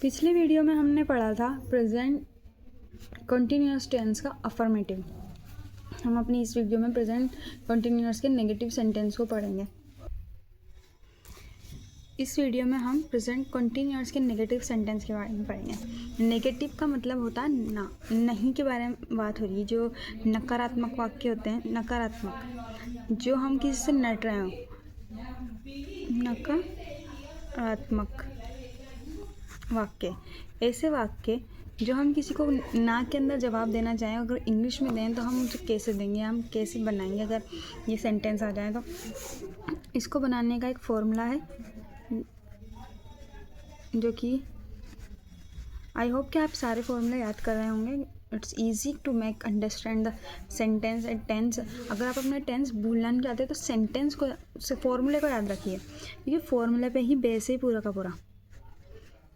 पिछले वीडियो में हमने पढ़ा था प्रेजेंट कंटिन्यूअस टेंस का अफर्मेटिव। हम अपनी इस वीडियो में प्रेजेंट कंटिन्यूअस के नेगेटिव सेंटेंस को पढ़ेंगे। इस वीडियो में हम प्रेजेंट कंटिन्यूअस के नेगेटिव सेंटेंस के बारे में पढ़ेंगे। नेगेटिव का मतलब होता है ना, नहीं के बारे में बात हो रही है। जो नकारात्मक वाक्य होते हैं, नकारात्मक, जो हम किसी से नट रहे हो, नकारात्मक वाक्य। ऐसे वाक्य जो हम किसी को ना के अंदर जवाब देना चाहें, अगर इंग्लिश में दें तो हम उसे कैसे देंगे, हम कैसे बनाएंगे अगर ये सेंटेंस आ जाए तो। इसको बनाने का एक फॉर्मूला है जो कि आई होप कि आप सारे फॉर्मूला याद कर रहे होंगे। It's easy to make understand the sentence and tense. अगर आप अपने टेंस भूलना नहीं चाहते तो सेंटेंस को से फॉर्मूले को याद रखिए, क्योंकि फॉर्मूले पे ही बेस है पूरा का पूरा।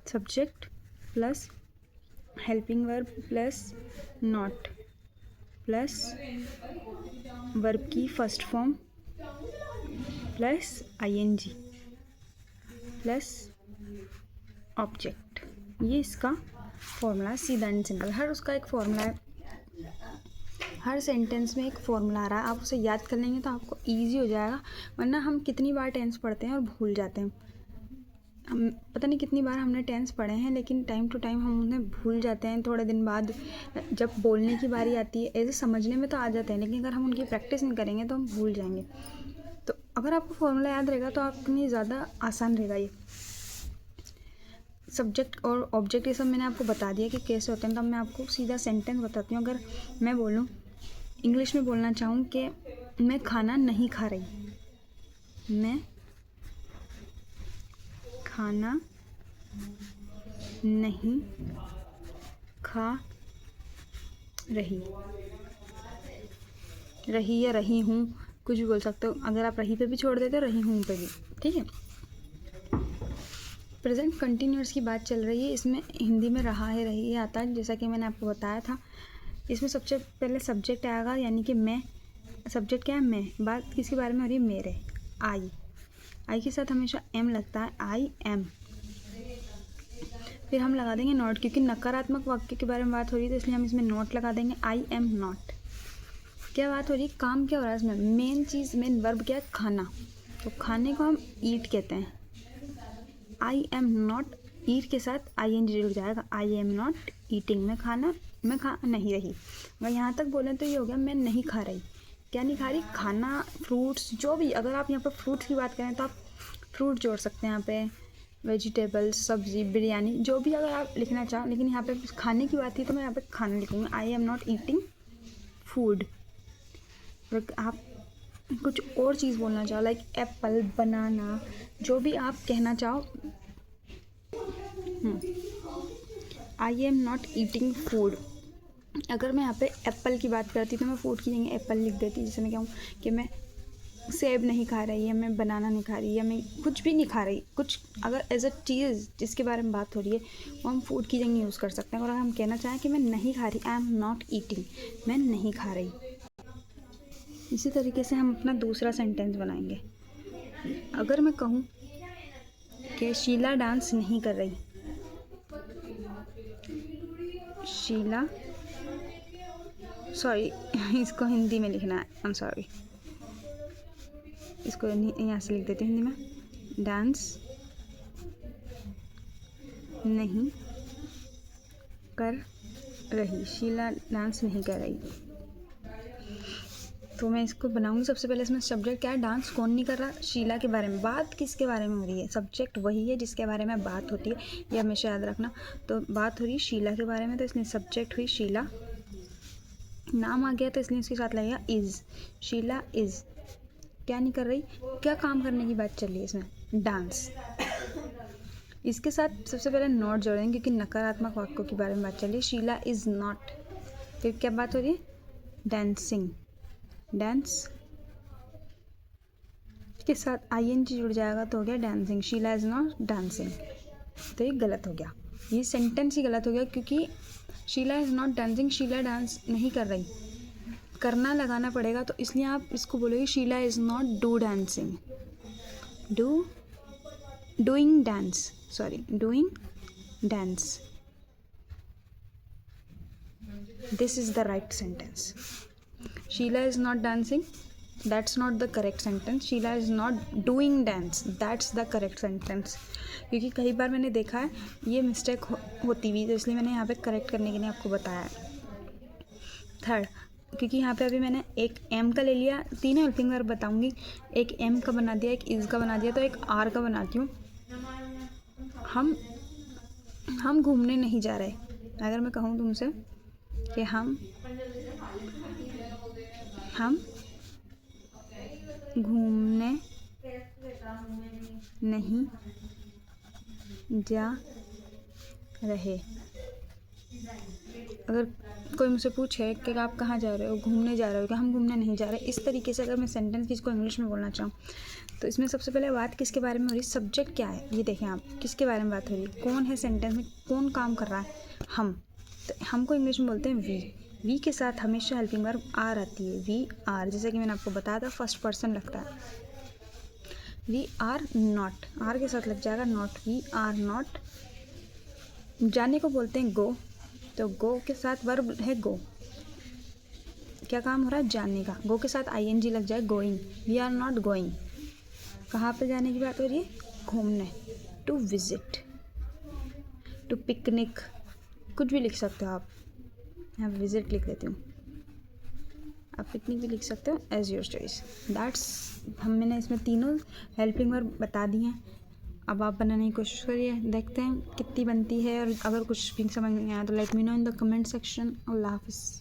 Subject plus helping verb plus not plus verb की first form plus ING plus object. ये इसका फॉर्मूला सीधा एंड सिंपल। हर उसका एक फॉर्मूला है, हर सेंटेंस में एक फॉर्मूला आ रहा है। आप उसे याद कर लेंगे तो आपको ईजी हो जाएगा, वरना हम कितनी बार टेंस पढ़ते हैं और भूल जाते हैं। हम पता नहीं कितनी बार हमने टेंस पढ़े हैं, लेकिन टाइम टू टाइम हम उन्हें भूल जाते हैं। थोड़े दिन बाद जब बोलने की बारी आती है, ऐसे समझने में तो आ जाते हैं, लेकिन अगर हम उनकी प्रैक्टिस नहीं करेंगे तो हम भूल जाएंगे। तो अगर आपको फॉर्मूला याद रहेगा तो आपके लिए ज़्यादा आसान रहेगा। ये सब्जेक्ट और ऑब्जेक्ट ये सब मैंने आपको बता दिया कि कैसे होते हैं। तब मैं आपको सीधा सेंटेंस बताती हूँ। अगर मैं बोलूँ, इंग्लिश में बोलना चाहूँ कि मैं खाना नहीं खा रही, मैं खाना नहीं खा रही या रही हूँ, कुछ भी बोल सकते हो। अगर आप रही पे भी छोड़ देते हो, रही हूँ पे भी, ठीक है। प्रेजेंट कंटिन्यूअस की बात चल रही है। इसमें हिंदी में रहा है, रही है आता है, जैसा कि मैंने आपको बताया था। इसमें सबसे पहले सब्जेक्ट आएगा, यानी कि मैं। सब्जेक्ट क्या है? मैं। बात किसके बारे में हो रही है? मेरे। आई के साथ हमेशा एम लगता है, आई एम। फिर हम लगा देंगे नॉट, क्योंकि नकारात्मक वाक्य के बारे में बात हो रही है तो इसलिए हम इसमें नॉट लगा देंगे। I am not. क्या बात हो रही है? काम क्या हो रहा है इसमें? मेन चीज़, मेन वर्ब क्या है? खाना। तो खाने को हम ईट कहते हैं। आई एम नॉट, ईट के साथ आई एन जी जुड़ जाएगा। आई एम नॉट ईटिंग, मैं खा नहीं रही। अगर यहाँ तक बोलें तो ये हो गया मैं नहीं खा रही। क्या नहीं खा रही? खाना, फ्रूट्स, जो भी। अगर आप यहाँ पर फ्रूट्स की बात करें तो आप फ्रूट जोड़ सकते हैं यहाँ पे, वेजिटेबल्स, सब्जी, बिरयानी, जो भी अगर आप लिखना चाहो। लेकिन यहाँ पे खाने की बात थी तो मैं यहाँ पे खाना लिखूँगी। I am not eating food. आप कुछ और चीज़ बोलना चाहो, लाइक एप्पल, बनाना, जो भी आप कहना चाहो। I am not eating food. अगर मैं यहाँ पे एप्पल की बात करती तो मैं फूड की जगह एप्पल लिख देती। जैसे मैं कहूँ कि मैं सेब नहीं खा रही, या मैं बनाना नहीं खा रही, या मैं कुछ भी नहीं खा रही। कुछ अगर एज अ चीज़ जिसके बारे में बात हो रही है वो हम फूड की जगह यूज़ कर सकते हैं। और अगर हम कहना चाहें कि मैं नहीं खा रही, आई एम नॉट ईटिंग, मैं नहीं खा रही। इसी तरीके से हम अपना दूसरा सेंटेंस बनाएंगे। अगर मैं कहूँ कि शीला डांस नहीं कर रही, शीला, सॉरी इसको हिंदी में लिखना है, आई एम सॉरी, इसको यहाँ से लिख देती हूँ हिंदी में। डांस नहीं कर रही, शीला डांस नहीं कर रही। तो मैं इसको बनाऊंगी। सबसे पहले इसमें सब्जेक्ट क्या है? डांस कौन नहीं कर रहा? शीला के बारे में। बात किसके बारे में हो रही है? सब्जेक्ट वही है जिसके बारे में बात होती है, ये हमेशा याद रखना। तो बात हो रही है शीला के बारे में, तो इसलिए सब्जेक्ट हुई शीला। नाम आ गया तो इसलिए इसके साथ लगेगा इज़। शीला इज़ क्या नहीं कर रही? क्या काम करने की बात चल रही है इसमें? डांस। इसके साथ सबसे पहले नॉट जोड़ेंगे, क्योंकि नकारात्मक वाक्यों के बारे में बात चल रही है। Sheela is not. फिर क्या बात हो रही है? डांसिंग। डांस के साथ आई एन जी जुड़ जाएगा तो हो गया dancing. Sheela is not dancing. तो ये गलत हो गया, ये सेंटेंस ही गलत हो गया, क्योंकि Sheela is not dancing, Sheela dance नहीं कर रही। करना लगाना पड़ेगा, तो इसलिए आप इसको बोलोगे Sheela is not do dancing, doing dance, sorry, doing dance. This is the right sentence. Sheila is not dancing. That's not the correct sentence. Sheila is not doing dance. That's the correct sentence. क्योंकि कई बार मैंने देखा है ये mistake होती हुई, तो इसलिए मैंने यहाँ पे करेक्ट करने के लिए आपको बताया है. थर्ड, क्योंकि यहाँ पे अभी मैंने एक एम का ले लिया, तीनों हेल्पिंग वर्ब बताऊँगी. एक एम का बना दिया, एक इज़ का बना दिया, तो एक आर का बनाती हूँ. हम घूमने नहीं जा रहे. अगर मैं कहूँ तुमसे कि हम घूमने नहीं जा रहे. अगर कोई मुझसे पूछे कि आप कहाँ जा रहे हो, घूमने जा रहे हो, कि हम घूमने नहीं जा रहे, इस तरीके से अगर मैं सेंटेंस किसको इंग्लिश में बोलना चाहूँ, तो इसमें सबसे पहले बात किसके बारे में हो रही है, सब्जेक्ट क्या है, ये देखें आप, किसके बारे में बात हो रही है, कौन है सेंटेंस में, कौन काम कर रहा है, हम. तो हमको इंग्लिश में बोलते हैं वी. वी के साथ हमेशा हेल्पिंग वर्ब आर आती है. वी आर, जैसे कि मैंने आपको बताया था, फर्स्ट पर्सन लगता है. वी आर नॉट, आर के साथ लग जाएगा नॉट. We are not. जाने को बोलते हैं गो, तो गो के साथ वर्ब है गो. क्या काम हो रहा है, जाने का. गो के साथ आईएनजी लग जाए, going. We are not going. कहाँ पे जाने की बात हो रही है, घूमने. टू विजिट, टू पिकनिक, कुछ भी लिख सकते हो आप. यहाँ विजिट लिख देती हूँ, आप पिकनिक भी लिख सकते हो, एज योर चॉइस. दैट्स, मैंने इसमें तीनों हेल्पिंग वर्ब बता दी हैं. अब आप बनाने की कोशिश करिए, देखते हैं कितनी बनती है. और अगर कुछ भी समझ नहीं आया तो let me know in the comment section. अल्लाह हाफिज़.